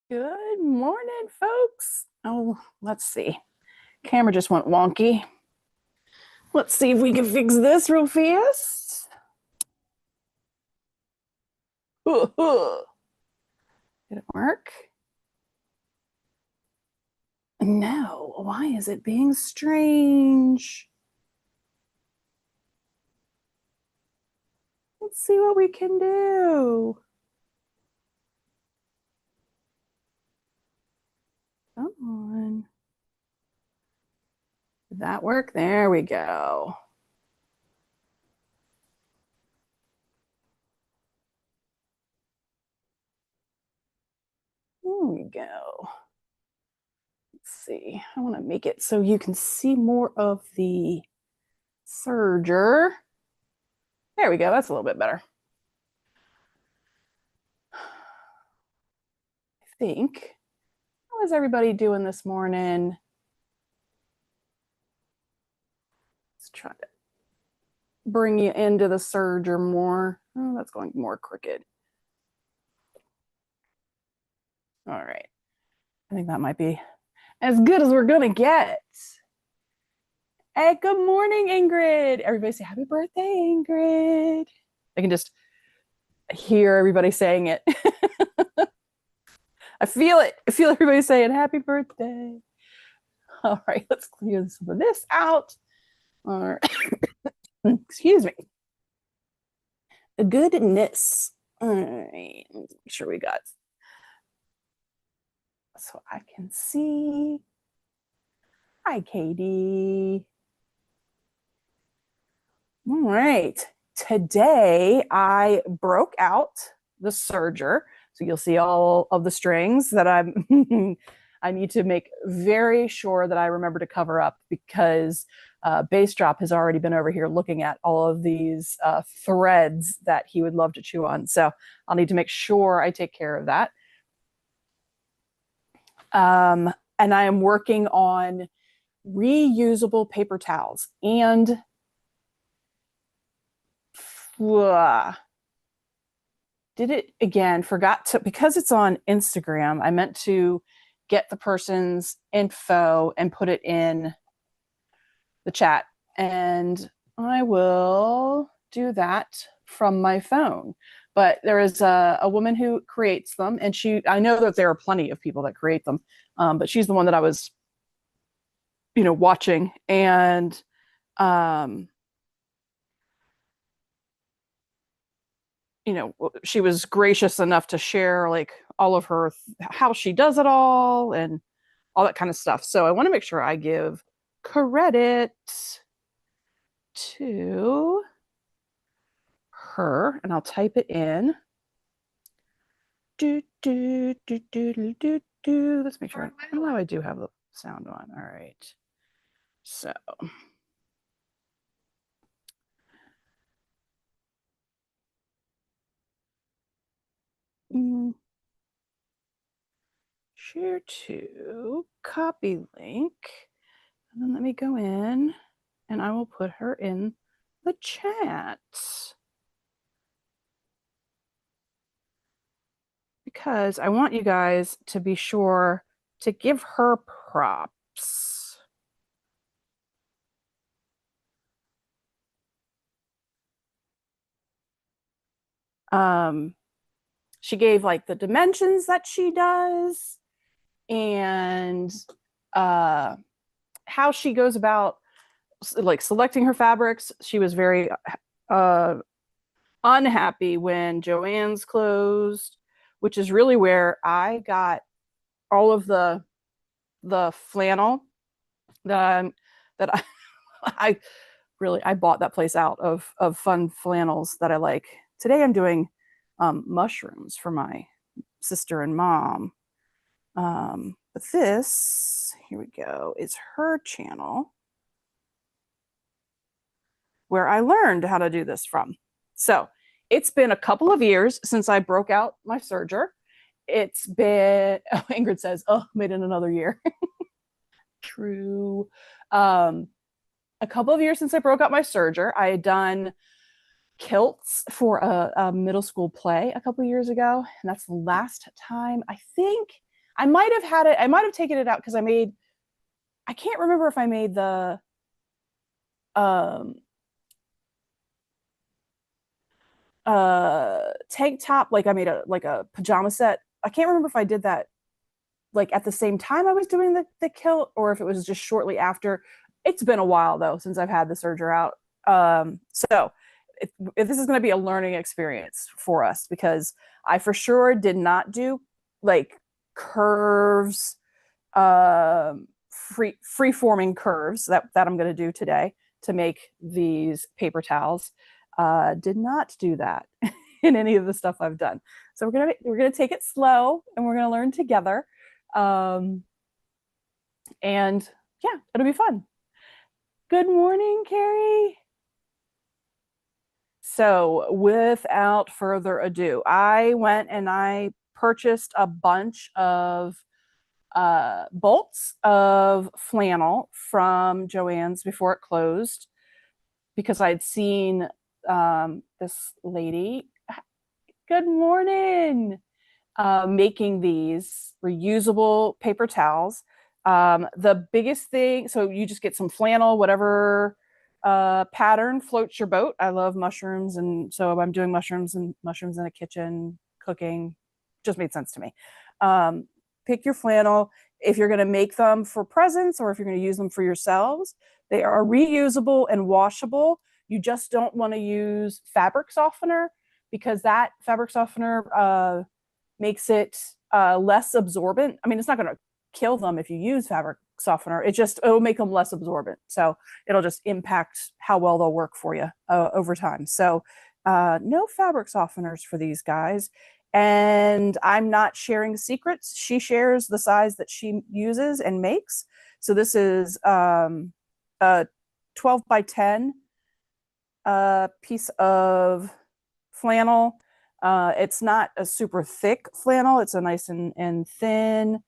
Good morning, folks. Oh, let's see. Camera just went wonky. Let's see if we can fix this real fast. Did it work? No. Why is it being strange? Let's see what we can do. Come on. Did that work? There we go. There we go. Let's see. I want to make it so you can see more of the serger. There we go. That's a little bit better. I think. How is everybody doing this morning? Let's try to bring you into the serger more. Oh, that's going more crooked. All right. I think that might be as good as we're going to get. Hey, good morning, Ingrid. Everybody say happy birthday, Ingrid. I can just hear everybody saying it. I feel it. I feel everybody saying happy birthday. All right, let's clear some of this out. All right. Excuse me. Goodness. All right, let's make sure we got so I can see. Hi, Katie. All right. Today I broke out the serger. So you'll see all of the strings that I need to make very sure that I remember to cover up because Bass Drop has already been over here looking at all of these threads that he would love to chew on. So I'll need to make sure I take care of that. And I am working on reusable paper towels and did it again, forgot to, because it's on Instagram, I meant to get the person's info and put it in the chat. And I will do that from my phone. But there is a woman who creates them, and I know that there are plenty of people that create them, but she's the one that I was, watching. And she was gracious enough to share like all of her how she does it all and all that kind of stuff. So I want to make sure I give credit to her, and I'll type it in. Let's make sure. Oh, I do have the sound on. All right. So. Share to, copy link, and then let me go in and I will put her in the chat. Because I want you guys to be sure to give her props. She gave like the dimensions that she does and how she goes about like selecting her fabrics. She was very unhappy when Joann's closed, which is really where I got all of the flannel that I really I bought that place out of fun flannels that I like. Today I'm doing mushrooms for my sister and mom. But this, here we go, is her channel where I learned how to do this from. So it's been a couple of years since I broke out my serger. It's been, oh, Ingrid says, oh, made it another year. True. A couple of years since I broke out my serger. I had done kilts for a middle school play a couple of years ago, and that's the last time I think I might have had it. I might have taken it out because I can't remember if I made the um tank top, like I made a pajama set. I can't remember if I did that like at the same time I was doing the kilt or if it was just shortly after. It's been a while though since I've had the serger out. So if this is going to be a learning experience for us because I for sure did not do like curves, free forming curves that I'm going to do today to make these paper towels. Did not do that in any of the stuff I've done. So we're gonna take it slow and we're gonna learn together. Um, and yeah, it'll be fun. Good morning, Carrie. So without further ado, I went and I purchased a bunch of bolts of flannel from Joann's before it closed because I'd seen this lady. Good morning. Making these reusable paper towels. The biggest thing, so you just get some flannel, whatever pattern floats your boat. I love mushrooms, and so I'm doing mushrooms in the kitchen, cooking. Just made sense to me. Pick your flannel. If you're going to make them for presents or if you're going to use them for yourselves, they are reusable and washable. You just don't want to use fabric softener because that fabric softener makes it less absorbent. I mean, it's not going to kill them if you use fabric softener. It'll make them less absorbent. So it'll just impact how well they'll work for you over time. So no fabric softeners for these guys. And I'm not sharing secrets. She shares the size that she uses and makes. So this is a 12 by 10 piece of flannel. It's not a super thick flannel. It's a nice and thin,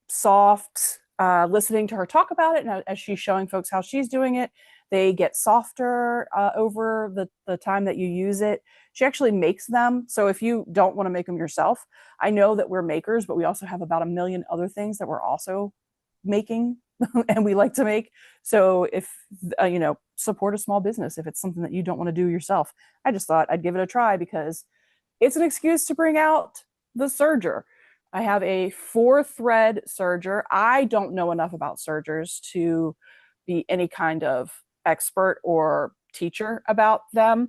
soft. Listening to her talk about it, and as she's showing folks how she's doing it, they get softer over the time that you use it. She actually makes them. So if you don't want to make them yourself, I know that we're makers, but we also have about a million other things that we're also making and we like to make. So if, support a small business if it's something that you don't want to do yourself. I just thought I'd give it a try because it's an excuse to bring out the serger. I have a 4-thread serger. I don't know enough about sergers to be any kind of expert or teacher about them.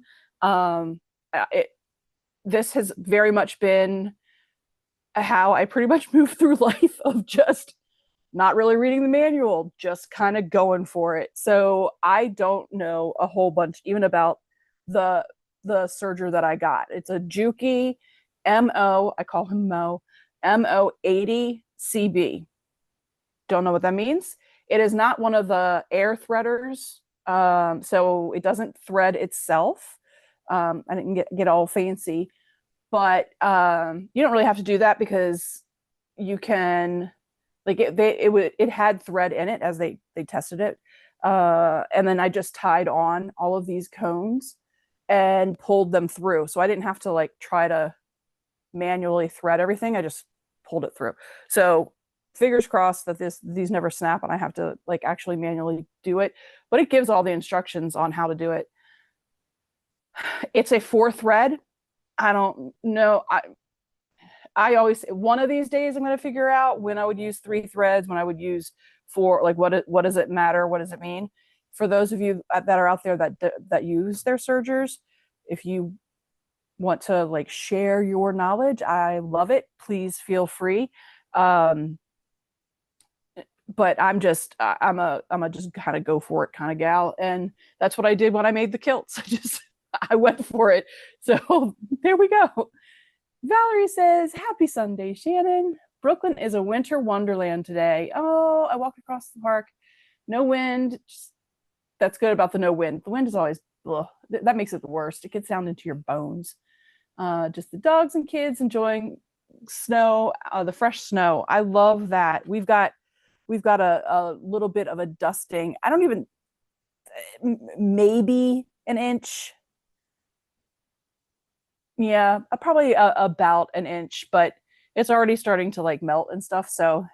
This has very much been how I pretty much move through life of just not really reading the manual, just kind of going for it. So I don't know a whole bunch even about the serger that I got. It's a Juki MO, I call him Mo, MO80 CB. Don't know what that means. It is not one of the air threaders, so it doesn't thread itself. I didn't get all fancy, but you don't really have to do that because you can, like it had thread in it as they tested it, and then I just tied on all of these cones and pulled them through, so I didn't have to like try to manually thread everything. I just pulled it through. So fingers crossed that these never snap and I have to like actually manually do it, but it gives all the instructions on how to do it. It's a 4-thread. I don't know. I always say one of these days I'm going to figure out when I would use 3 threads, when I would use 4. Like what does it matter? What does it mean? For those of you that are out there that use their sergers, if you want to like share your knowledge, I love it. Please feel free. But I'm a just kind of go for it kind of gal, and that's what I did when I made the kilts. I went for it. So there we go. Valerie says, "Happy Sunday, Shannon. Brooklyn is a winter wonderland today. Oh, I walked across the park. No wind. That's good about the no wind. The wind is always, ugh, that makes it the worst. It gets down into your bones. Just the dogs and kids enjoying snow, the fresh snow. I love that. We've got a little bit of a dusting. I don't even, maybe an inch. Yeah, probably about an inch, but it's already starting to like melt and stuff. So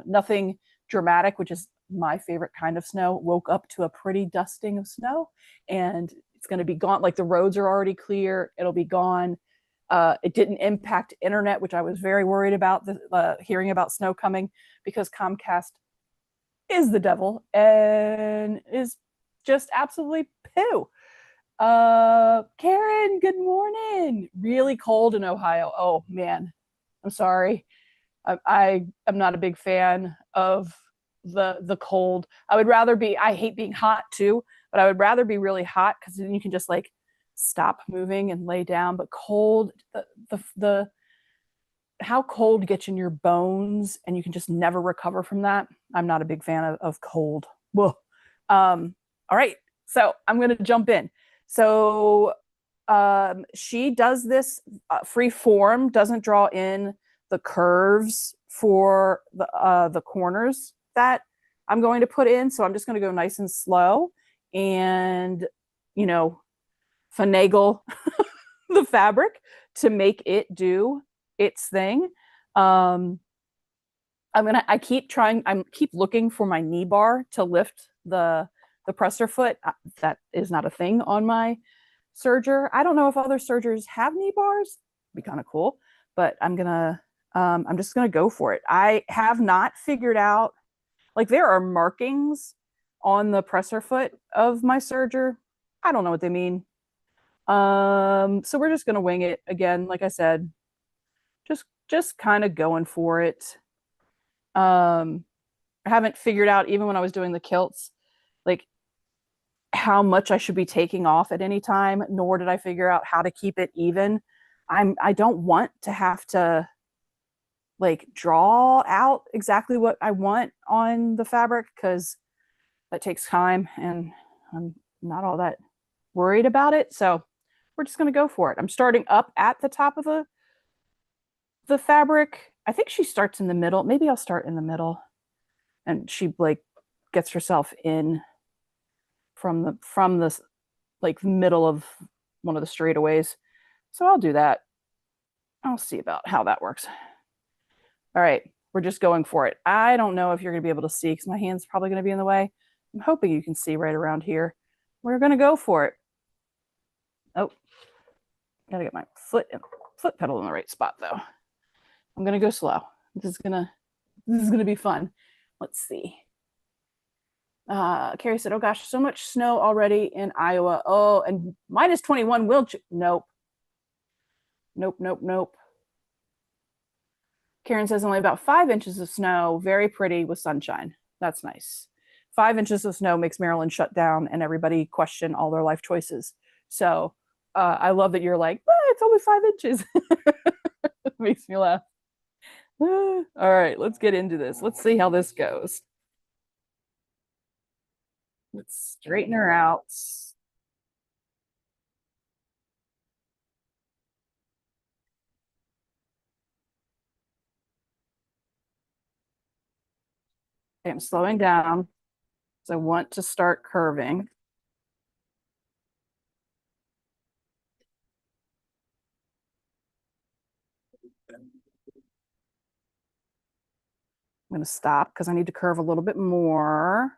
nothing dramatic, which is my favorite kind of snow. Woke up to a pretty dusting of snow, and it's going to be gone. Like the roads are already clear. It'll be gone. It didn't impact internet, which I was very worried about hearing about snow coming, because Comcast is the devil and is just absolutely poo. Karen, good morning. Really cold in Ohio. Oh man, I'm sorry. I am not a big fan of the cold. I would rather be. I hate being hot too, but I would rather be really hot because then you can just like stop moving and lay down. But cold, the how cold gets in your bones and you can just never recover from that. I'm not a big fan of cold. Whoa. All right, so I'm going to jump in. So she does this free form, doesn't draw in the curves for the corners that I'm going to put in. So I'm just going to go nice and slow and, you know, finagle the fabric to make it do its thing. I keep trying, I'm keep looking for my knee bar to lift the presser foot. That is not a thing on my serger. I don't know if other sergers have knee bars. It'd be kind of cool, but I'm just gonna go for it. I have not figured out, like there are markings on the presser foot of my serger. I don't know what they mean. So we're just gonna wing it again, like I said, just kind of going for it. I haven't figured out, even when I was doing the kilts, like how much I should be taking off at any time, nor did I figure out how to keep it even. I don't want to have to like draw out exactly what I want on the fabric, because that takes time and I'm not all that worried about it. So we're just going to go for it. I'm starting up at the top of the fabric. I think she starts in the middle. Maybe I'll start in the middle, and she like gets herself in from the like middle of one of the straightaways. So I'll do that. I'll see about how that works. All right, we're just going for it. I don't know if you're going to be able to see because my hand's probably going to be in the way. I'm hoping you can see right around here. We're going to go for it. Oh, gotta get my foot pedal in the right spot though. I'm gonna go slow. This is gonna be fun. Let's see. Carrie said, "Oh gosh, so much snow already in Iowa. Oh, and minus 21 will nope. Nope. Karen says only about 5 inches of snow. Very pretty with sunshine. That's nice. 5 inches of snow makes Maryland shut down and everybody question all their life choices. So I love that you're like, it's only 5 inches. It makes me laugh. All right, let's get into this. Let's see how this goes. Let's straighten her out. Okay, I'm slowing down because I want to start curving. I'm going to stop because I need to curve a little bit more.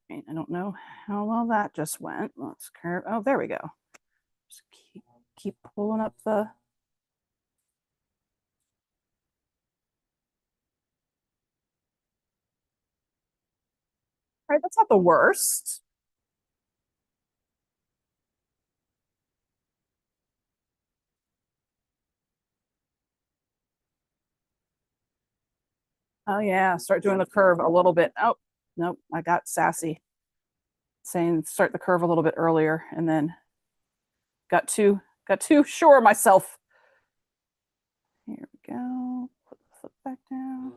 Okay, I don't know how well that just went. Let's curve. Oh, there we go. Just keep pulling up the. All right, that's not the worst. Oh yeah, start doing the curve a little bit. Oh, nope, I got sassy saying start the curve a little bit earlier, and then got too sure of myself. Here we go. Put the foot back down.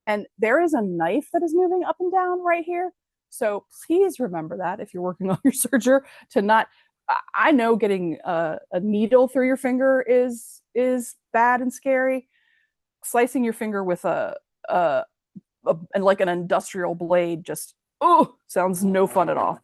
And there is a knife that is moving up and down right here. So please remember that if you're working on your serger, to not I know getting a needle through your finger is bad and scary. Slicing your finger with and like an industrial blade just sounds no fun at all.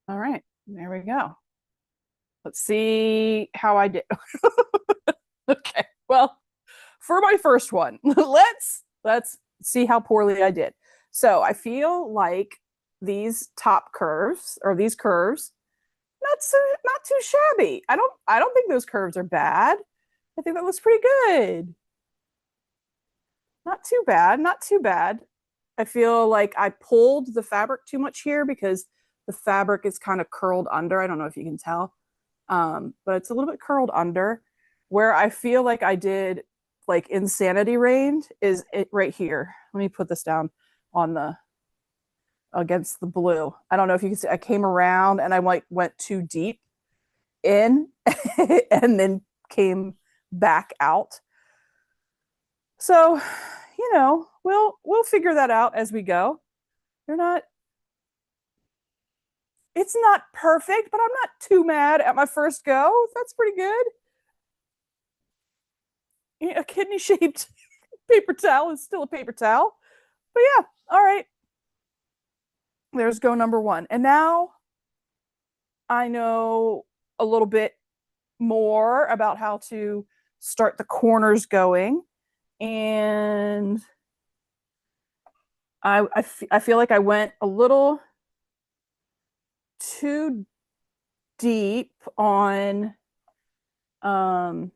All right, there we go. Let's see how I did. Okay, well, for my first one, let's see how poorly I did. So I feel like these top curves or these curves not too shabby. I don't think those curves are bad. I think that looks pretty good. Not too bad, not too bad. I feel like I pulled the fabric too much here because the fabric is kind of curled under. I don't know if you can tell, but it's a little bit curled under. Where I feel like I did like insanity reigned is it right here. Let me put this down on the against the blue. I don't know if you can see. I came around and I like went too deep in and then came back out. So, we'll figure that out as we go. They're not It's not perfect, but I'm not too mad at my first go. That's pretty good. Yeah, a kidney shaped paper towel is still a paper towel. But yeah, all right. There's go number one. And now I know a little bit more about how to start the corners going. And I feel like I went a little too deep on oh,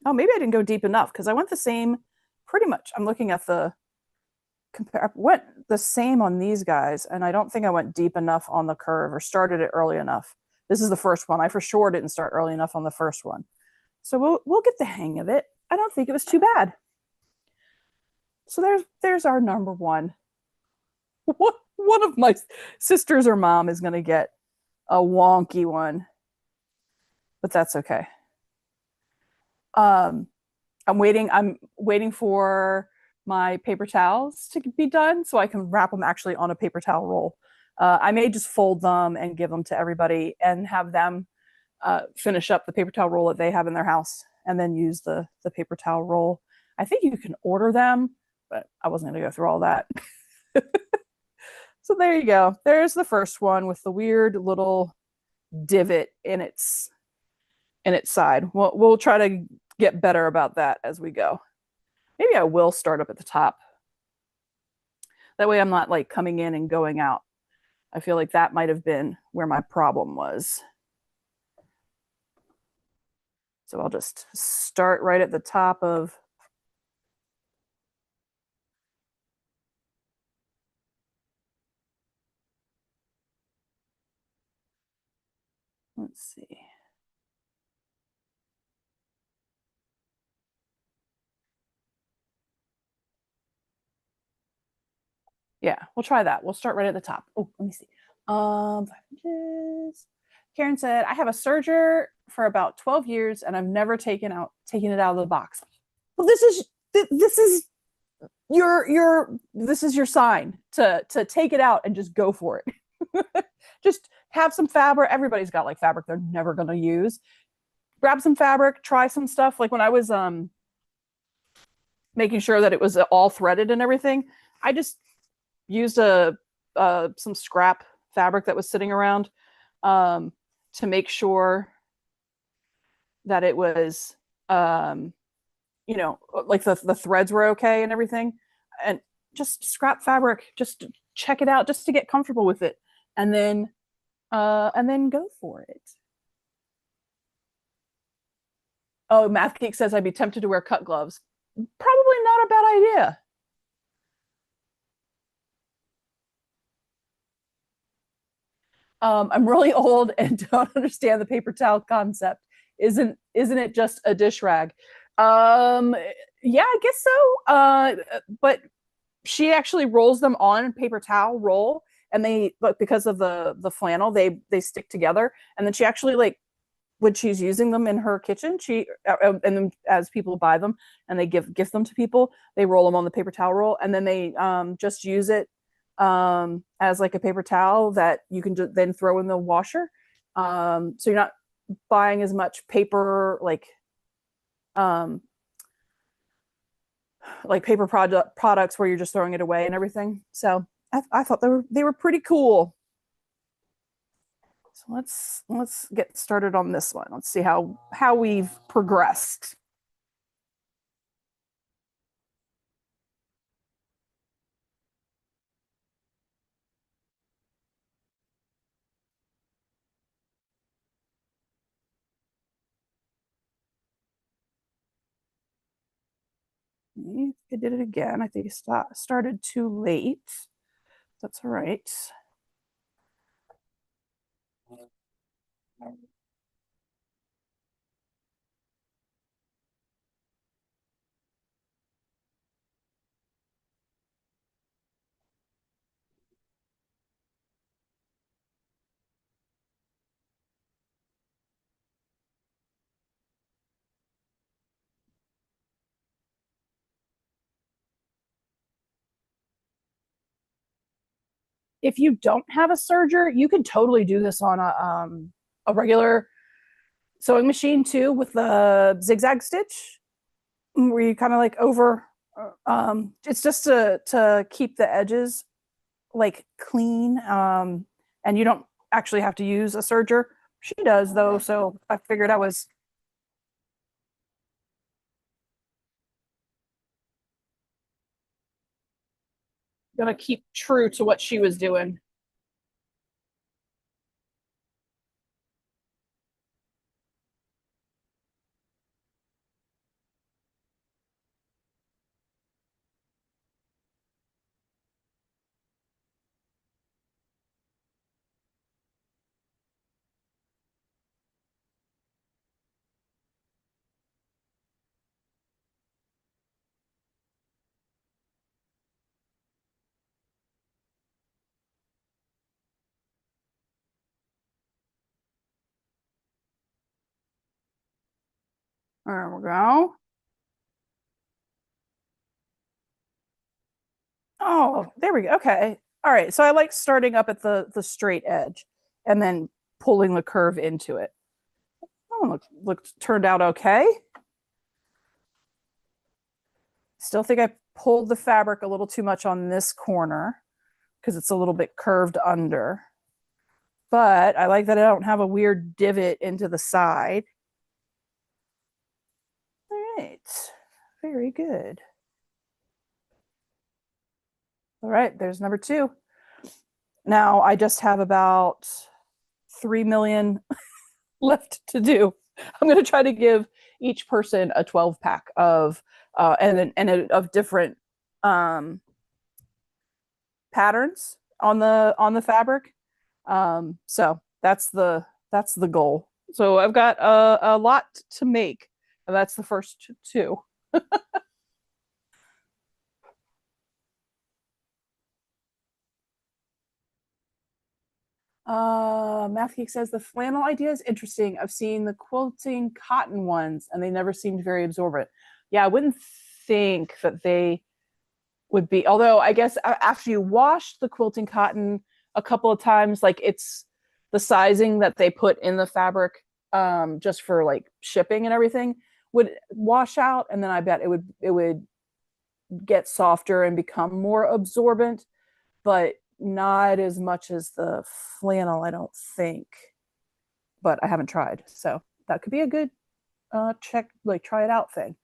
maybe I didn't go deep enough because I went the same pretty much. I'm looking at the compare. I went the same on these guys, and I don't think I went deep enough on the curve or started it early enough. This is the first one. I for sure didn't start early enough on the first one, so we'll get the hang of it. I don't think it was too bad. So there's our number one. One of my sisters or mom is going to get a wonky one, but that's okay. Um, I'm waiting for my paper towels to be done so I can wrap them actually on a paper towel roll. I may just fold them and give them to everybody and have them finish up the paper towel roll that they have in their house and then use the paper towel roll. I think you can order them, but I wasn't going to go through all that. So there you go. There's the first one with the weird little divot in its side. We'll try to get better about that as we go. Maybe I will start up at the top. That way I'm not like coming in and going out. I feel like that might have been where my problem was. So I'll just start right at the top of let's see. Yeah, we'll try that. We'll start right at the top. Oh, let me see. 5 inches. Karen said, I have a serger for about 12 years and I've never taken it out of the box. Well, this is your sign to take it out and just go for it. Just have some fabric. Everybody's got like fabric they're never gonna use. Grab some fabric, try some stuff. Like when I was making sure that it was all threaded and everything, I just used some scrap fabric that was sitting around to make sure that it was like the threads were okay and everything, and just scrap fabric, just to check it out, just to get comfortable with it, and then go for it. Oh, Math Geek says I'd be tempted to wear cut gloves. Probably not a bad idea. I'm really old and don't understand the paper towel concept. Isn't it just a dish rag? Um, yeah, I guess so. But she actually rolls them on paper towel roll, and they, but because of the flannel, they stick together. And then she actually, like, when she's using them in her kitchen, and then as people buy them and they gift them to people, they roll them on the paper towel roll, and then they just use it as like a paper towel that you can then throw in the washer. So you're not buying as much paper, um, like paper products where you're just throwing it away and everything. So I thought they were pretty cool. So let's get started on this one. Let's see how we've progressed. I did it again. I think I started too late. That's all right. If you don't have a serger, you can totally do this on a regular sewing machine too, with the zigzag stitch, where you kind of like over. It's just to keep the edges like clean, and you don't actually have to use a serger. She does though, so I figured I was gonna keep true to what she was doing. There we go. Oh, there we go. Okay. All right. So I like starting up at the straight edge and then pulling the curve into it. Oh, looked turned out okay. Still think I pulled the fabric a little too much on this corner because it's a little bit curved under. But I like that I don't have a weird divot into the side. All right. Very good. All right, there's number two. Now I just have about 3 million left to do. I'm going to try to give each person a 12 pack of of different um, patterns on the fabric. So that's the goal. So I've got a lot to make, and that's the first two. Matthew says the flannel idea is interesting. I've seen the quilting cotton ones, and they never seemed very absorbent. Yeah, I wouldn't think that they would be. Although I guess after you wash the quilting cotton a couple of times, like it's the sizing that they put in the fabric, just for like shipping and everything, would wash out, and then I bet it would get softer and become more absorbent, but not as much as the flannel, I don't think. But I haven't tried, so that could be a good check, like try it out thing.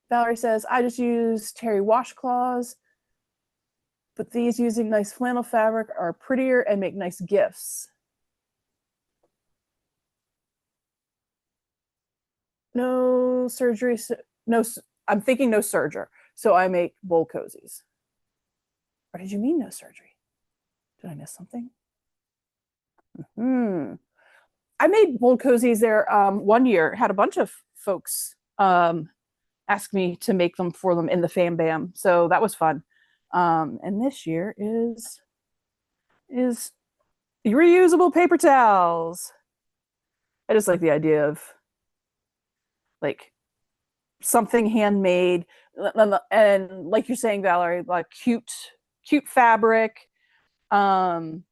Valerie says, I just use terry washcloths, but these using nice flannel fabric are prettier and make nice gifts. No surgery, no, I'm thinking no serger. So I make bowl cozies. Or did you mean no surgery? Did I miss something? Hmm. I made mold cozies there one year. Had a bunch of folks ask me to make them for them in the Fam Bam, so that was fun. And this year is reusable paper towels. I just like the idea of like something handmade, and like you're saying, Valerie, like cute fabric. Um,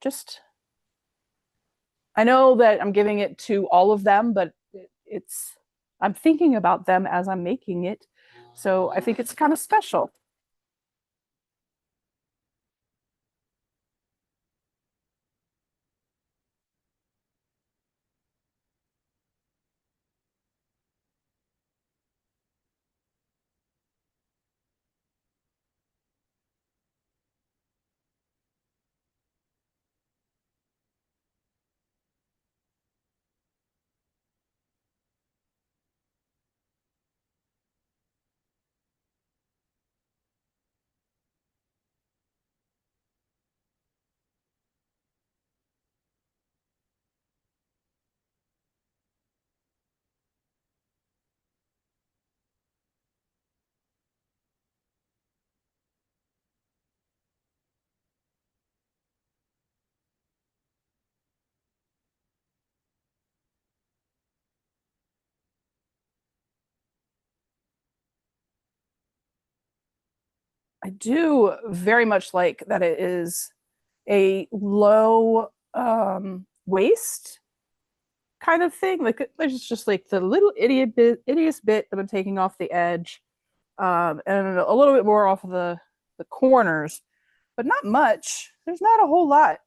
just I know that I'm giving it to all of them, but it's I'm thinking about them as I'm making it. So I think it's kind of special. I do very much like that it is a low waste kind of thing. Like there's just like the little idiot bit that I'm taking off the edge, and a little bit more off of the corners, but not much. There's not a whole lot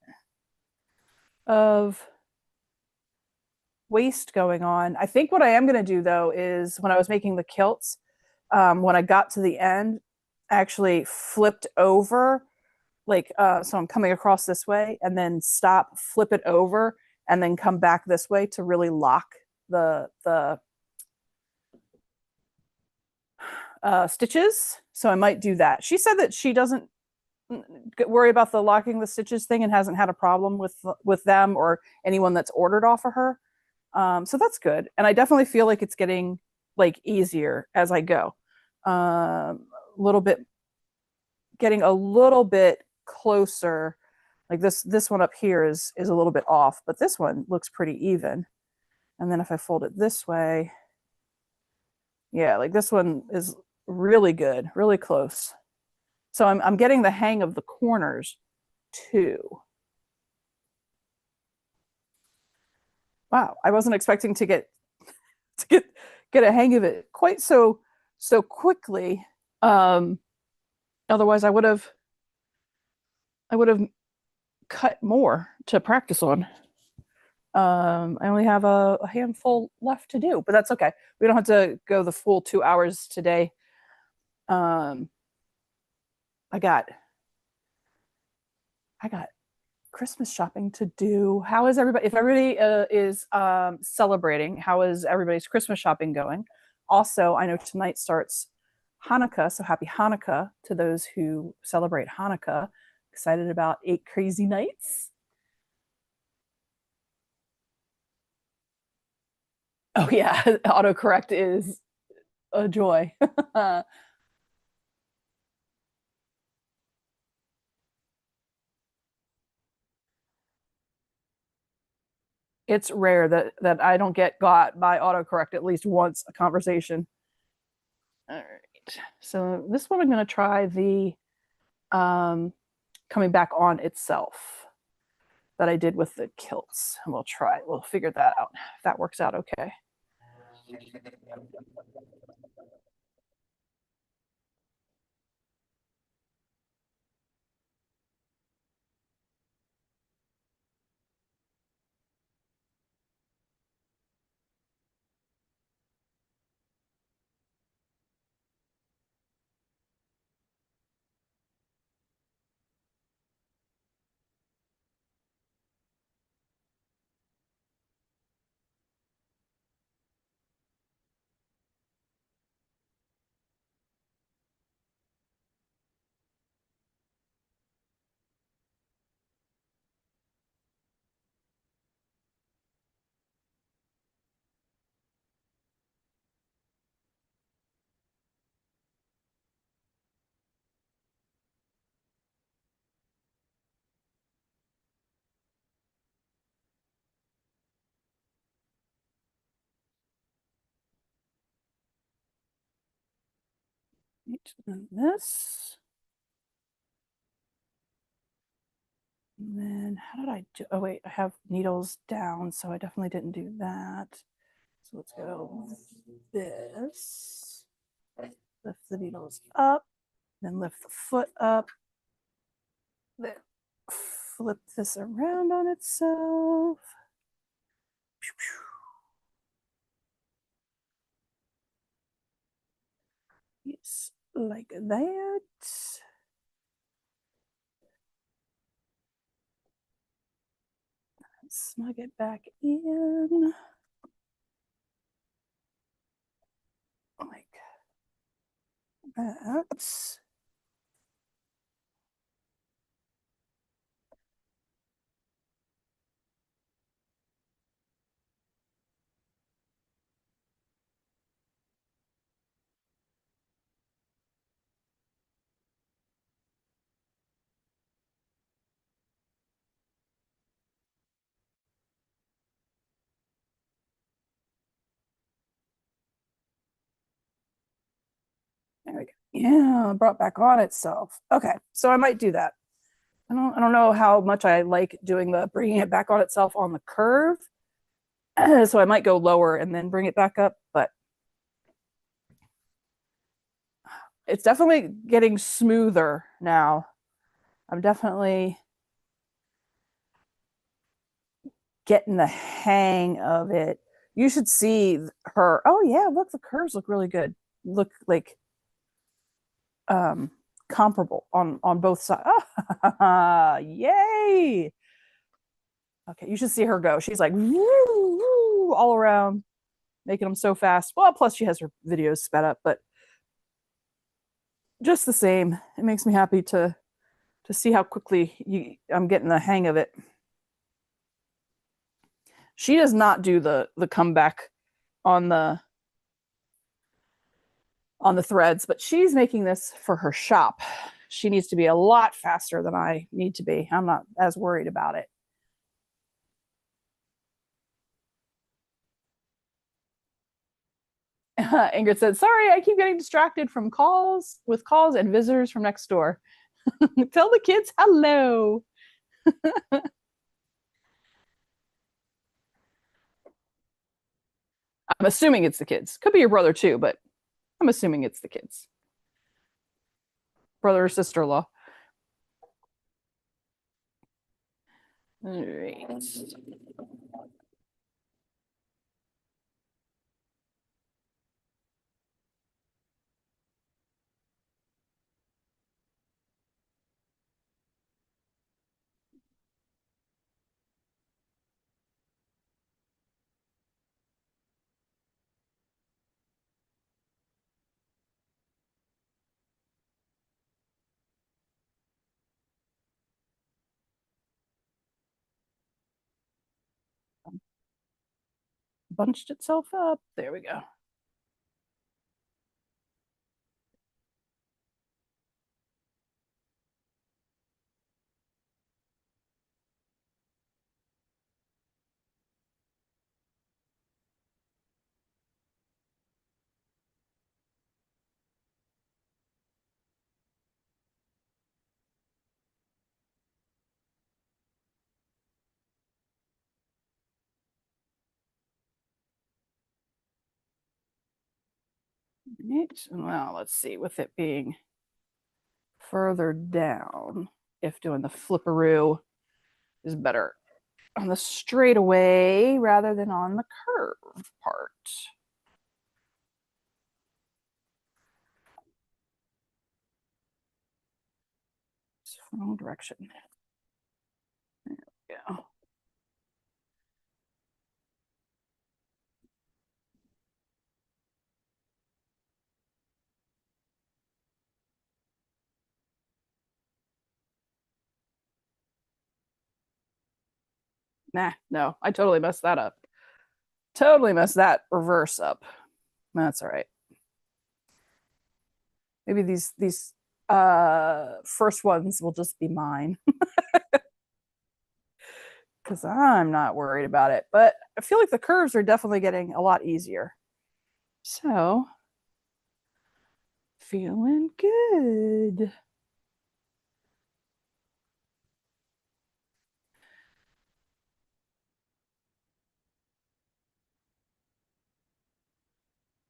of waste going on. I think what I am going to do though is when I was making the kilts, when I got to the end, I actually flipped over, like so I'm coming across this way and then stop, flip it over, and then come back this way to really lock the stitches. So I might do that. She said that she doesn't worry about the locking the stitches thing and hasn't had a problem with them or anyone that's ordered off of her. So that's good. And I definitely feel like it's getting like easier as I go. A little bit, getting a little bit closer. Like this one up here is a little bit off, but this one looks pretty even. And then if I fold it this way, yeah, like this one is really good, really close. So I'm getting the hang of the corners too. Wow, I wasn't expecting to get a hang of it quite so quickly. Um, Otherwise, I would have cut more to practice on. I only have a handful left to do, but that's okay. We don't have to go the full 2 hours today. Um, I got I got Christmas shopping to do. How is everybody? If everybody is celebrating, how is everybody's Christmas shopping going? Also, I know tonight starts Hanukkah, so happy Hanukkah to those who celebrate Hanukkah. Excited about 8 crazy nights. Oh yeah, autocorrect is a joy. It's rare that I don't get got by autocorrect at least once a conversation. All right. So this one I'm going to try the um, coming back on itself that I did with the kilts. And we'll try. We'll figure that out if that works out okay. And this. And then how did I do? Oh, wait, I have needles down, so I definitely didn't do that. So let's go this. Lift the needles up, then lift the foot up, then flip this around on itself. Yes, like that. Snug it back in. Like that. There we go. Yeah, brought back on itself. Okay, so I might do that. I don't know how much I like doing the bringing it back on itself on the curve. So I might go lower and then bring it back up, but it's definitely getting smoother now. I'm definitely getting the hang of it. You should see her. Oh yeah, look, the curves look really good. Look like comparable on both sides. Oh, yay! Okay, you should see her go. She's like woo, woo, all around, making them so fast. Well, plus she has her videos sped up, but just the same, it makes me happy to see how quickly I'm getting the hang of it. She does not do the comeback on the threads, but she's making this for her shop. She needs to be a lot faster than I need to be. I'm not as worried about it. Ingrid said, "Sorry, I keep getting distracted from calls and visitors from next door. Tell the kids hello." I'm assuming it's the kids. Could be your brother too, but I'm assuming it's the kids. Brother or sister-in-law. All right. Bunched itself up. There we go. Right. Well, let's see, with it being further down, if doing the flipperoo is better on the straightaway rather than on the curve part. It's wrong direction. There we go. Nah, no, I totally messed that up. Totally messed that reverse up. That's all right. Maybe these first ones will just be mine because I'm not worried about it. But I feel like the curves are definitely getting a lot easier. So Feeling good.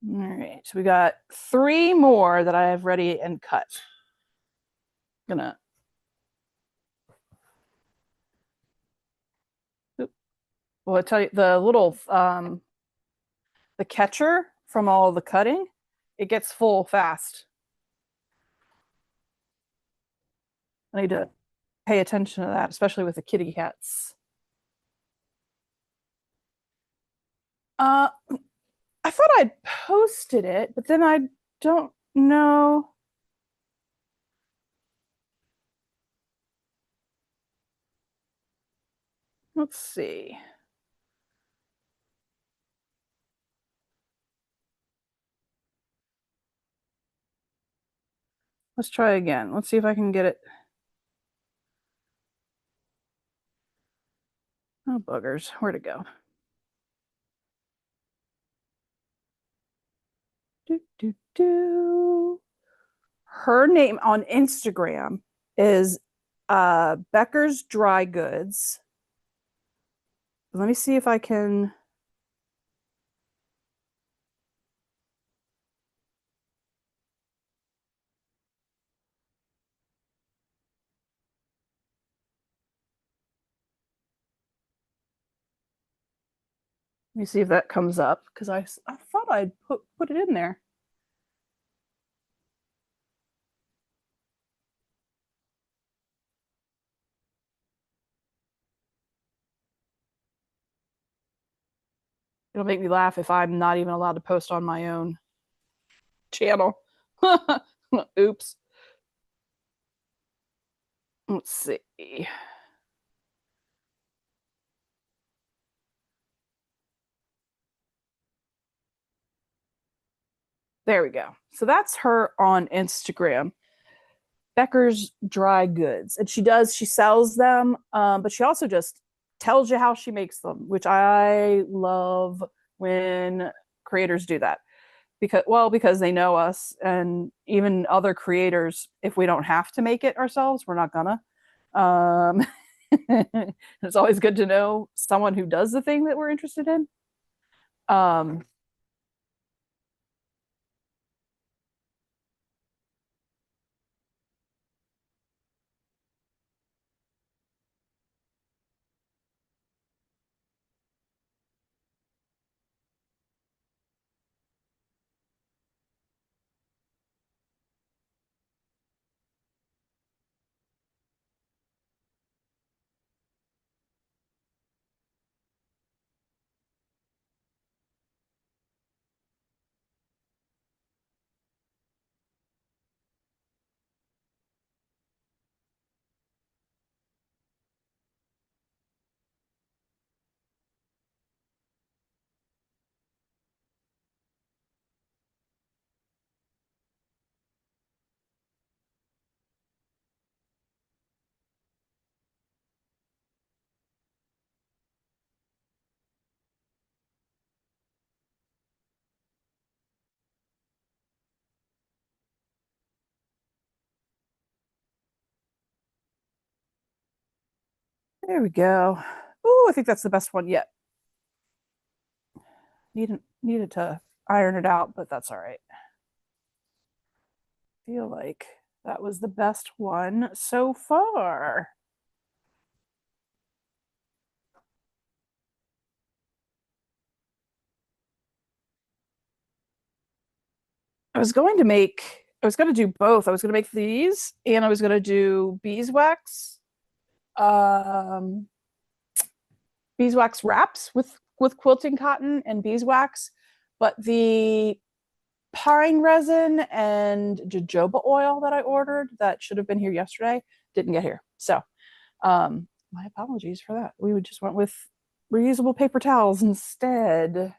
All right, so we got 3 more that I have ready and cut. Gonna. Well, I tell you, the little the catcher from all the cutting, it gets full fast. I need to pay attention to that, especially with the kitty cats. Uh, I thought I'd posted it, but then I don't know. Let's see. Let's try again. Let's see if I can get it. Oh, buggers. Where'd it go? Do, do, do. Her name on Instagram is Becker's Dry Goods. Let me see if I can. Let me see if that comes up because I thought I'd put it in there. It'll make me laugh if I'm not even allowed to post on my own channel. Oops. Let's see. There we go. So that's her on Instagram. Becker's Dry Goods. And she sells them, but she also just tells you how she makes them, which I love when creators do that. Because they know us, and even other creators, if we don't have to make it ourselves, we're not gonna. Um, it's always good to know someone who does the thing that we're interested in. Um, there we go. Oh, I think that's the best one yet. Needed to iron it out, but that's all right. Feel like that was the best one so far. I was going to do both. I was going to make these and I was going to do um, beeswax wraps with quilting cotton and beeswax, but the pine resin and jojoba oil that I ordered that should have been here yesterday didn't get here. So, my apologies for that. We just went with reusable paper towels instead.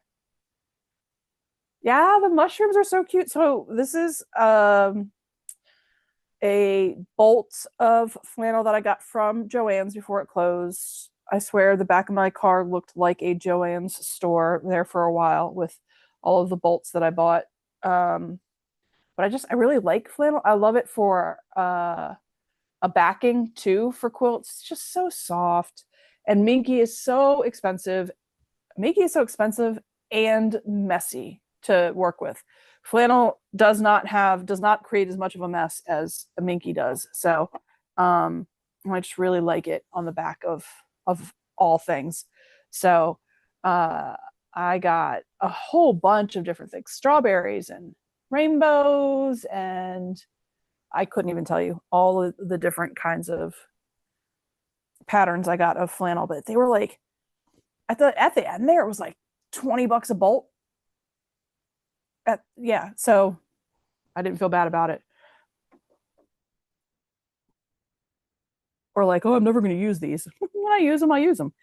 Yeah, the mushrooms are so cute. So this is a bolt of flannel that I got from Joann's before it closed. I swear the back of my car looked like a Joann's store there for a while with all of the bolts that I bought. Um, but I really like flannel. I love it for a backing too for quilts. It's just so soft. And minky is so expensive. Minky is so expensive and messy to work with. Flannel does not create as much of a mess as a minky does. So I just really like it on the back of all things. So uh I got a whole bunch of different things, strawberries and rainbows, and I couldn't even tell you all of the different kinds of patterns I got of flannel, but they were like at the end there it was like $20 a bolt. Yeah, so I didn't feel bad about it. Or like, oh, I'm never going to use these. When I use them, I use them.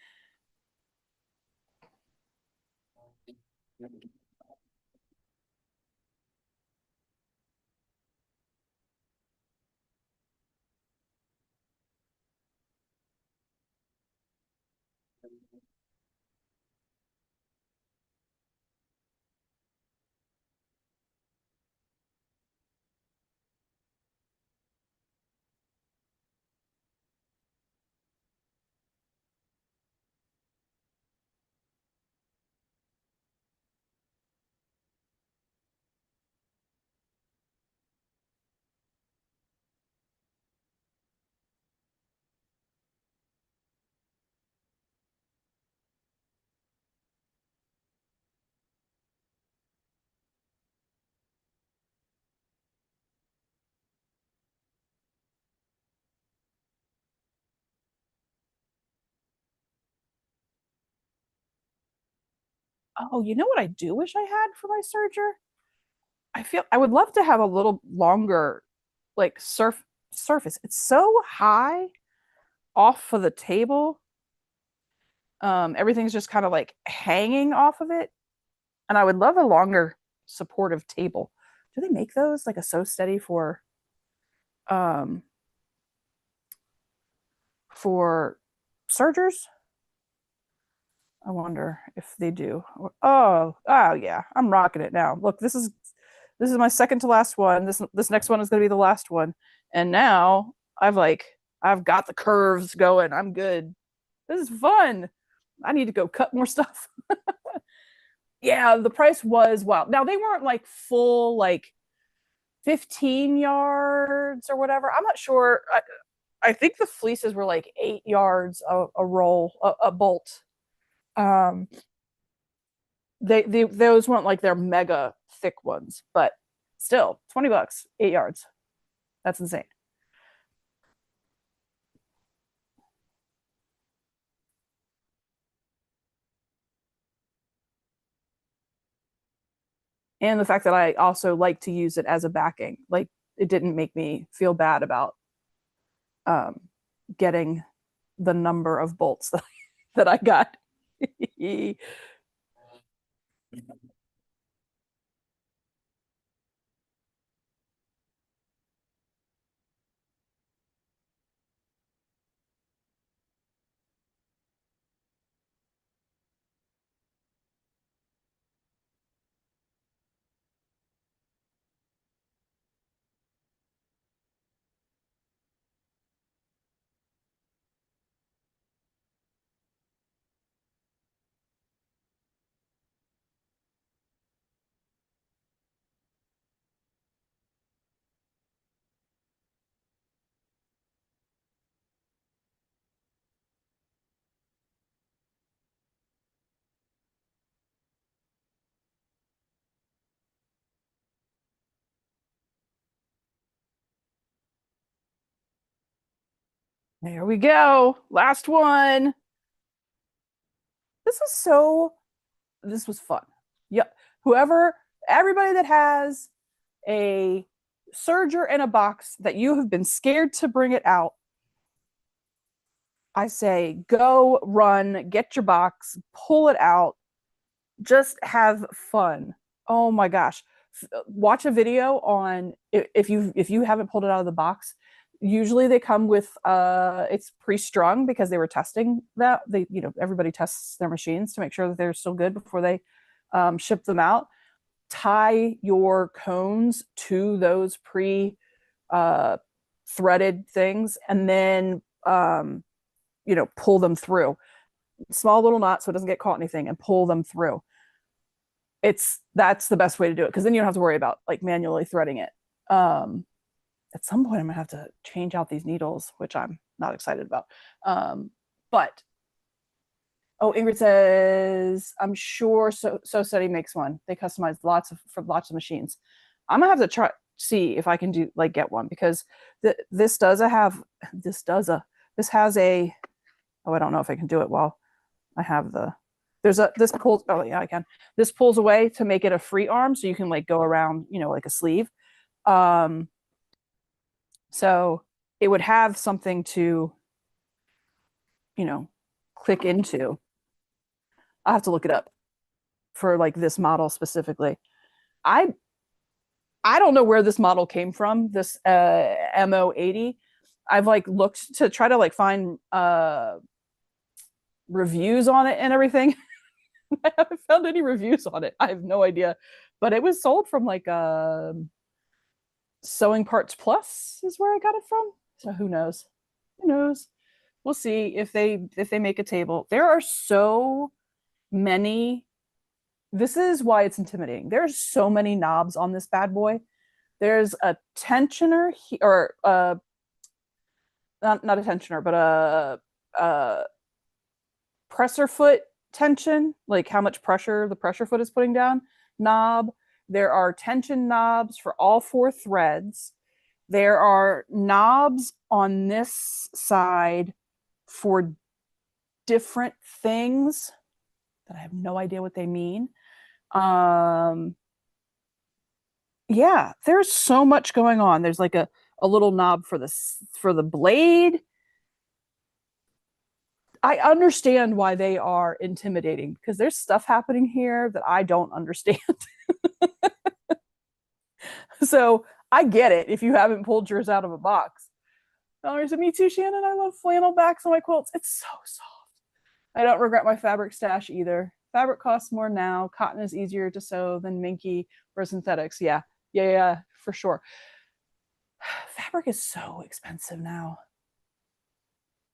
Oh, you know what I do wish I had for my serger? I feel I would love to have a little longer like surface. It's so high off of the table. Everything's just kind of like hanging off of it. And I would love a longer supportive table. Do they make those like a so steady um for sergers? I wonder if they do. Oh yeah, I'm rocking it now. Look, this is my second to last one. This next one is going to be the last one. And now I've got the curves going. I'm good. This is fun. I need to go cut more stuff. Yeah, the price was wild. Now they weren't like full like 15 yards or whatever. I'm not sure. I think the fleeces were like 8 yards a roll, a bolt. Um, they those weren't like their mega thick ones, but still $20, 8 yards. That's insane. And the fact that I also like to use it as a backing, like it didn't make me feel bad about um, getting the number of bolts that I got. There we go. Last one. This was so, this was fun. Yep. Whoever, everybody that has a serger in a box that you have been scared to bring it out, I say go run, get your box, pull it out, just have fun. Oh my gosh. Watch a video on if you haven't pulled it out of the box. Usually they come with it's pre-strung because they were testing that. They, you know, everybody tests their machines to make sure that they're still good before they ship them out. tie your cones to those pre threaded things, and then pull them through. Small little knots so it doesn't get caught in anything, and pull them through. That's the best way to do it, because then you don't have to worry about like manually threading it. At some point I'm gonna have to change out these needles, which I'm not excited about. But Ingrid says, I'm sure So Steady makes one. They customize for lots of machines. I'm gonna have to see if I can get one, because this has a I don't know if I can do it while I have this pulls. Oh yeah, I can. This pulls away to make it a free arm, so you can like go around, like a sleeve. So it would have something to, click into. I'll have to look it up for like this model specifically. I don't know where this model came from, this MO80. I've like looked to try to like find reviews on it and everything. I haven't found any reviews on it. I have no idea. But it was sold from like Sewing Parts Plus is where I got it from. So who knows? Who knows? We'll see if they make a table. There are so many. This is why it's intimidating. There's so many knobs on this bad boy. There's a tensioner or not a tensioner, but a presser foot tension, like how much pressure the pressure foot is putting down knob. There are tension knobs for all 4 threads. There are knobs on this side for different things that I have no idea what they mean. Yeah, there's so much going on. There's like a little knob for the blade. I understand why they are intimidating, because there's stuff happening here that I don't understand. So I get it if you haven't pulled yours out of a box. Oh, said, me too, Shannon. I love flannel backs on my quilts. It's so soft. I don't regret my fabric stash either. Fabric costs more now. Cotton is easier to sew than minky or synthetics. Yeah, for sure. Fabric is so expensive now.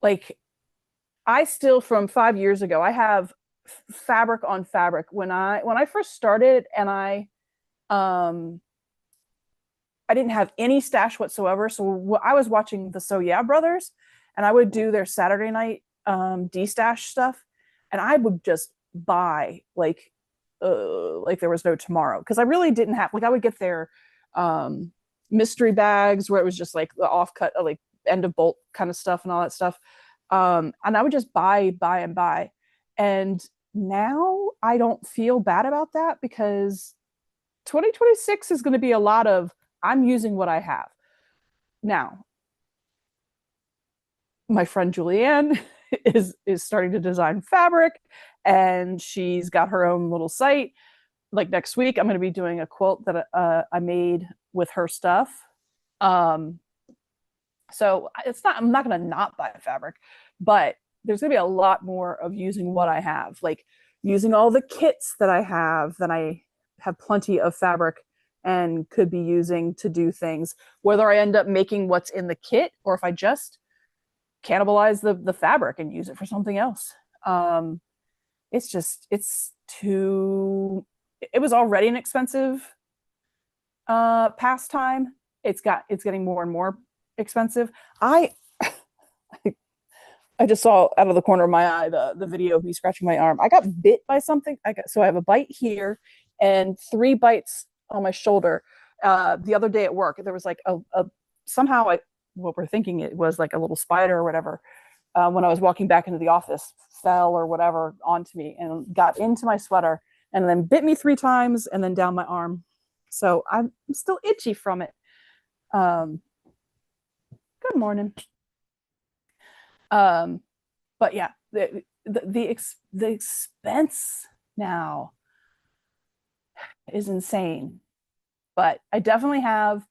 Like, I still, from 5 years ago, I have fabric on fabric. When I first started, and I didn't have any stash whatsoever. So I was watching the So Yeah Brothers, and I would do their Saturday night de-stash stuff, and I would just buy like there was no tomorrow, because I really didn't have, like, I would get their mystery bags where it was just like the offcut, like end of bolt kind of stuff and all that stuff. And I would just buy. And now I don't feel bad about that, because 2026 is going to be a lot of, I'm using what I have. Now, my friend Julianne is starting to design fabric, and she's got her own little site. Like next week, I'm going to be doing a quilt that I made with her stuff. So I'm not going to not buy fabric, but there's going to be a lot more of using what I have, like using all the kits that I have, that I have plenty of fabric and could be using to do things, whether I end up making what's in the kit or if I just cannibalize the fabric and use it for something else. It's too, it was already an expensive pastime. It's getting more and more expensive. I just saw out of the corner of my eye the video of me scratching my arm. I got bit by something. So I have a bite here and 3 bites on my shoulder. The other day at work, there was like a somehow what we're thinking it was like a little spider or whatever. When I was walking back into the office, fell or whatever onto me and got into my sweater, and then bit me 3 times and then down my arm. So I'm still itchy from it. Good morning. But yeah, the expense now is insane. But I definitely have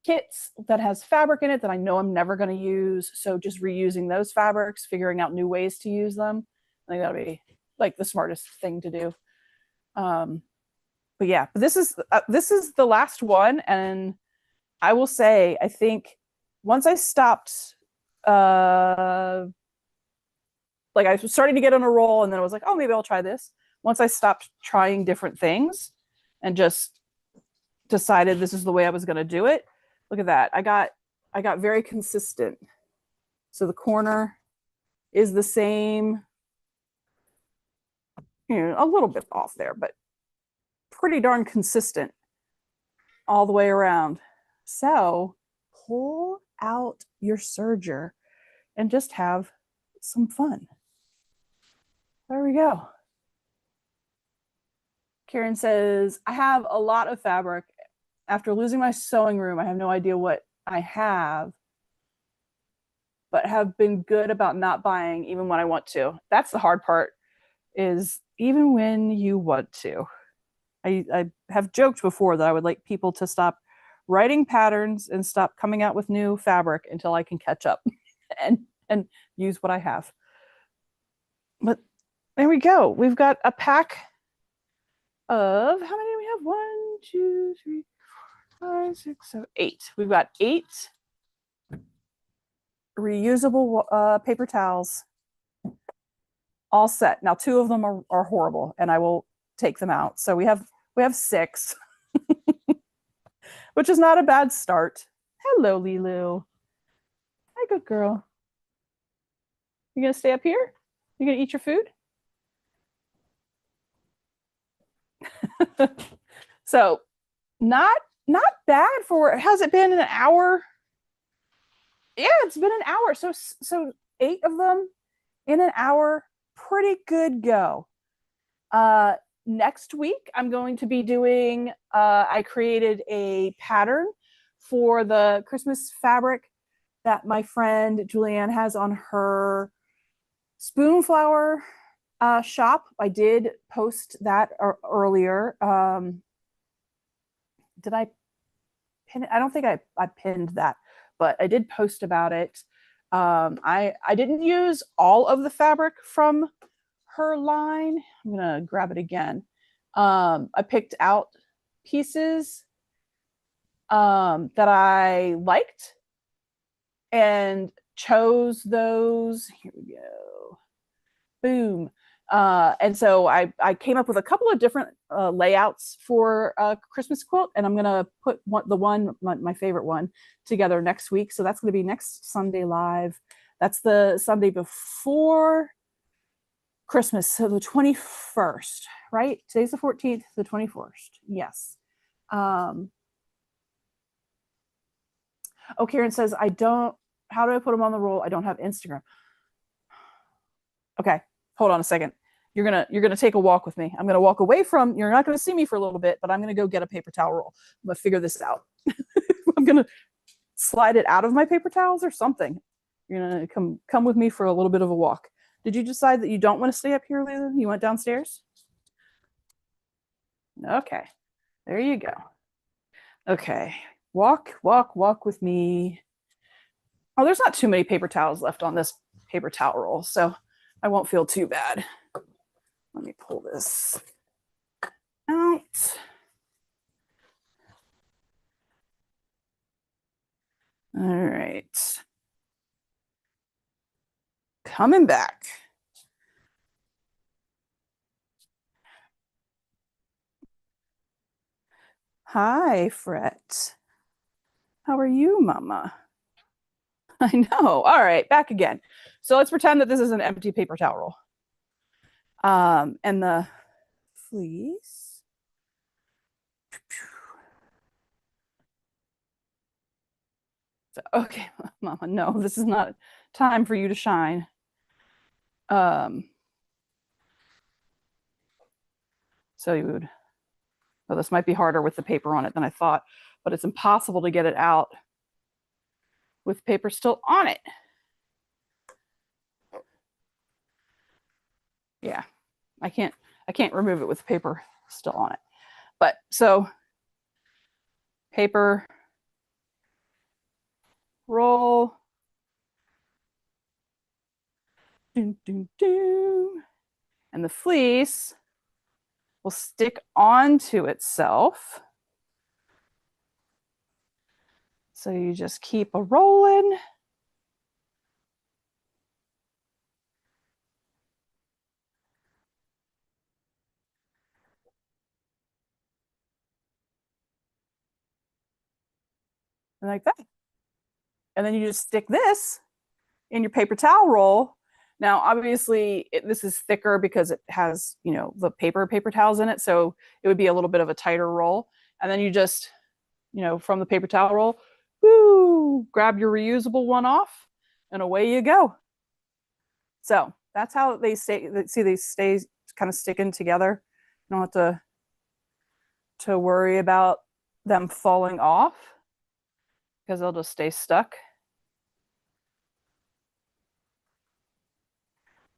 kits that has fabric in it that I know I'm never going to use. So just reusing those fabrics, figuring out new ways to use them, I think that'll be like the smartest thing to do. But but yeah, this is the last one, and I will say, I think once I stopped, like I was starting to get on a roll, and then I was like, oh, maybe I'll try this. Once I stopped trying different things and just decided this is the way I was going to do it. Look at that. I got very consistent. So the corner is the same, you know, a little bit off there, but pretty darn consistent all the way around. So pull out your serger and just have some fun. There we go. Karen says, I have a lot of fabric. After losing my sewing room, I have no idea what I have, but have been good about not buying even when I want to. That's the hard part, is even when you want to. I have joked before that I would like people to stop writing patterns and stop coming out with new fabric until I can catch up and use what I have. But there we go. We've got a pack of, how many do we have? 1, 2, 3, 4, 5, 6, 7, 8. We've got 8 reusable paper towels all set. Now 2 of them are horrible, and I will take them out. So we have 6, which is not a bad start. Hello, Lilu. Hi, good girl. You gonna stay up here? You gonna eat your food? So not bad for, has it been an hour? Yeah, it's been an hour. So 8 of them in an hour, pretty good go. Next week I'm going to be doing, I created a pattern for the Christmas fabric that my friend Julianne has on her Spoonflower shop. I did post that earlier. Did I pin it? I don't think I pinned that, but I did post about it. I didn't use all of the fabric from her line. I'm gonna grab it again. I picked out pieces that I liked and chose those. Here we go. Boom. And so I came up with a couple of different layouts for a Christmas quilt, and I'm gonna put my favorite one together next week. So that's gonna be next Sunday live. That's the Sunday before Christmas, so the 21st, right? Today's the 14th, the 21st. Yes. Oh, Karen says, how do I put them on the roll? I don't have Instagram. Okay, hold on a second. You're gonna take a walk with me. I'm gonna walk away from, you're not gonna see me for a little bit, but I'm gonna go get a paper towel roll. I'm gonna figure this out. I'm gonna slide it out of my paper towels or something. You're gonna come with me for a little bit of a walk. Did you decide that you don't want to stay up here, Leila? You went downstairs? Okay, there you go. Okay, walk with me. Oh, there's not too many paper towels left on this paper towel roll, so I won't feel too bad. Let me pull this out. All right. Coming back. Hi, Fret. How are you, Mama? I know. All right, back again. So let's pretend that this is an empty paper towel roll. And the fleece. So, okay, Mama, no, this is not time for you to shine. So you would, well, this might be harder with the paper on it than I thought, but it's impossible to get it out with paper still on it. Yeah, I can't remove it with paper still on it. But so paper roll. Doom, doom, doom. And the fleece will stick onto itself. So you just keep a rolling. And like that. And then you just stick this in your paper towel roll. Now, obviously, this is thicker because it has, the paper towels in it. So it would be a little bit of a tighter roll. And then you just, from the paper towel roll, woo, grab your reusable one off and away you go. So that's how they stay. See, they stay kind of sticking together. You don't have to worry about them falling off because they'll just stay stuck.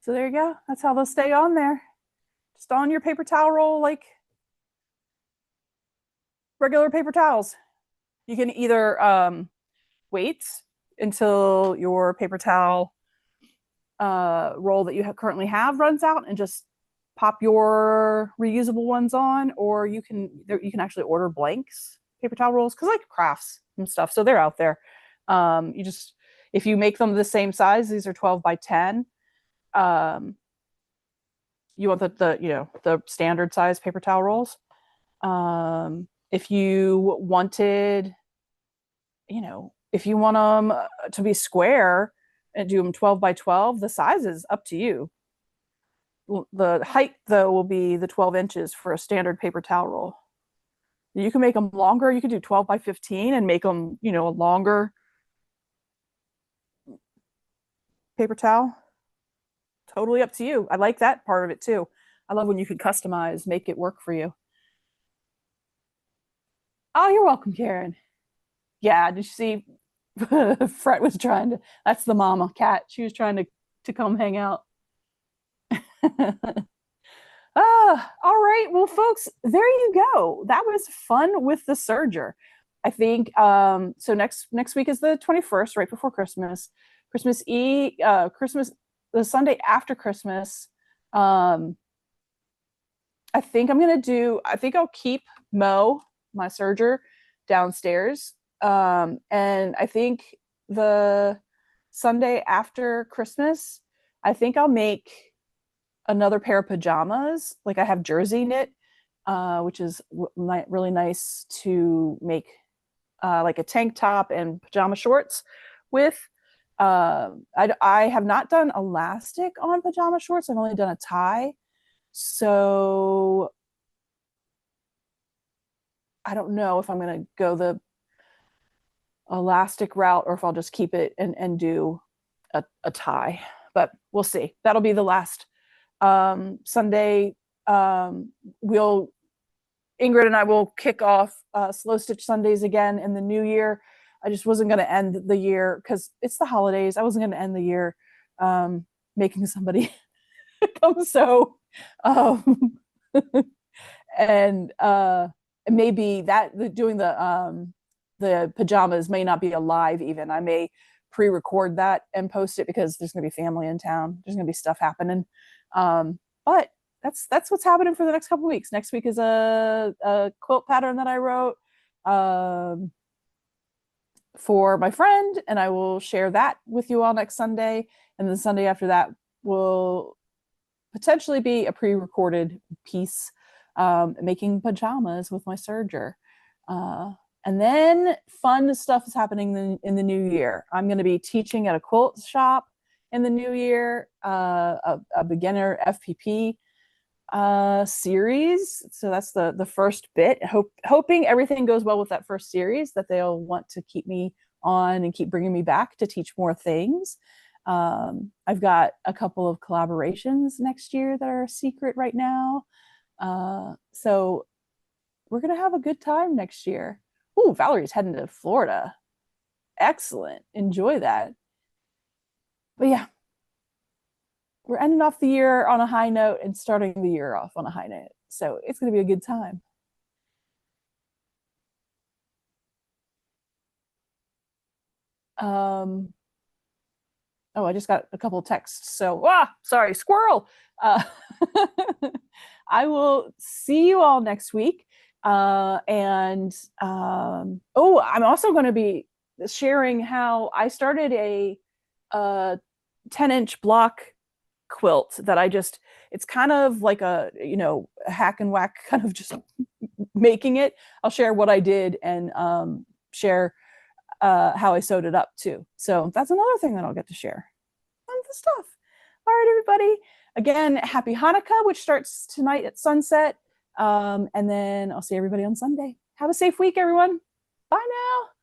So there you go. That's how they'll stay on there. Just on your paper towel roll like regular paper towels. You can either wait until your paper towel roll that you currently have runs out and just pop your reusable ones on, or you can actually order blanks paper towel rolls because like crafts and stuff, so they're out there. You just, if you make them the same size, these are 12 by 10. You want the standard size paper towel rolls. If you wanted, if you want them to be square and do them 12 by 12, the size is up to you. The height, though, will be the 12 inches for a standard paper towel roll. You can make them longer. You could do 12 by 15 and make them, a longer paper towel. Totally up to you. I like that part of it, too. I love when you can customize, make it work for you. Oh, you're welcome, Karen. Yeah, did you see? Fret was trying to, that's the mama cat. She was trying to come hang out. All right. Well, folks, there you go. That was fun with the serger. I think so next week is the 21st, right before Christmas. Christmas Eve, the Sunday after Christmas. I think I'll keep Mo, my serger, downstairs. And I think the Sunday after Christmas, I think I'll make another pair of pajamas. Like I have jersey knit, which is really nice to make like a tank top and pajama shorts with. I have not done elastic on pajama shorts. I've only done a tie. So I don't know if I'm going to go the elastic route or if I'll just keep it and do a tie, but we'll see. That'll be the last Sunday. Ingrid and I will kick off Slow Stitch Sundays again in the new year. I just wasn't going to end the year because it's the holidays. I wasn't going to end the year making somebody come sew. And maybe that doing the pajamas may not be alive even. I may pre-record that and post it because there's going to be family in town. There's going to be stuff happening. But that's what's happening for the next couple of weeks. Next week is a quilt pattern that I wrote for my friend, and I will share that with you all next Sunday. And the Sunday after that will potentially be a pre-recorded piece making pajamas with my serger. And then fun stuff is happening in the new year. I'm going to be teaching at a quilt shop in the new year, a beginner FPP series. So that's the first bit. Hoping everything goes well with that first series, that they'll want to keep me on and keep bringing me back to teach more things. I've got a couple of collaborations next year that are a secret right now. So we're going to have a good time next year. Oh, Valerie's heading to Florida. Excellent. Enjoy that. But yeah, we're ending off the year on a high note and starting the year off on a high note. So it's going to be a good time. Oh, I just got a couple of texts. So, sorry, squirrel. Uh, I will see you all next week. And I'm also going to be sharing how I started a 10-inch block quilt that it's kind of like a hack and whack kind of just making it. I'll share what I did and share how I sewed it up too. So that's another thing that I'll get to share. Fun stuff. All right, everybody. Again, happy Hanukkah, which starts tonight at sunset. And then I'll see everybody on Sunday. Have a safe week, everyone. Bye now.